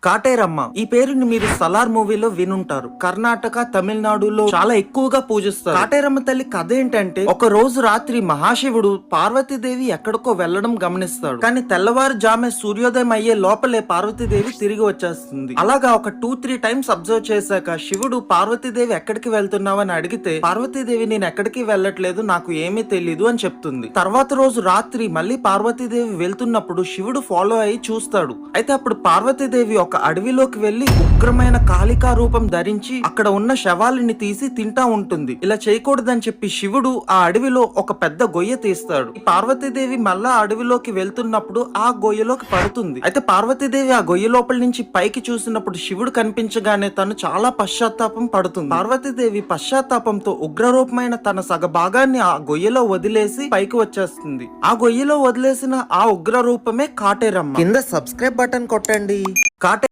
కాటేరమ్మ ఈ పేరుని మీరు సలార్ మూవీలో వినుంటారు. కర్ణాటక, తమిళనాడులో చాలా ఎక్కువగా పూజిస్తారు. కాటేరమ్మ తల్లి కథ ఏంటంటే, ఒక రోజు రాత్రి మహాశివుడు పార్వతీదేవి ఎక్కడికో వెళ్లడం గమనిస్తాడు. కానీ తెల్లవారుజామే సూర్యోదయం అయ్యే లోపలే పార్వతీదేవి తిరిగి వచ్చేస్తుంది. అలాగా ఒక 2-3 టైమ్స్ అబ్జర్వ్ చేశాక శివుడు పార్వతీదేవి ఎక్కడికి వెళ్తున్నావని అడిగితే, పార్వతీదేవి నేను ఎక్కడికి వెళ్ళట్లేదు, నాకు ఏమీ తెలీదు అని చెప్తుంది. తర్వాత రోజు రాత్రి మళ్ళీ పార్వతీదేవి వెళ్తున్నప్పుడు శివుడు ఫాలో అయ్యి చూస్తాడు. అయితే అప్పుడు పార్వతీదేవి ఒక అడవిలోకి వెళ్లి ఉగ్రమైన కాళికా రూపం ధరించి అక్కడ ఉన్న శవాలని తీసి తింటా ఉంటుంది. ఇలా చేయకూడదని చెప్పి శివుడు ఆ అడవిలో ఒక పెద్ద గొయ్య తీస్తాడు. పార్వతీదేవి మళ్ళా అడవిలోకి వెళ్తున్నప్పుడు ఆ గొయ్యలోకి పడుతుంది. అయితే పార్వతీదేవి ఆ గొయ్య లోపల నుంచి పైకి చూసినప్పుడు శివుడు కనిపించగానే తను చాలా పశ్చాత్తాపం పడుతుంది. పార్వతీదేవి పశ్చాత్తాపంతో ఉగ్రరూపమైన తన సగ భాగాన్ని ఆ గొయ్యలో వదిలేసి పైకి వచ్చేస్తుంది. ఆ గొయ్యలో వదిలేసిన ఆ ఉగ్ర రూపమే కాటేరమ్మ. కింద సబ్స్క్రైబ్ బటన్ కొట్టండి. కాటే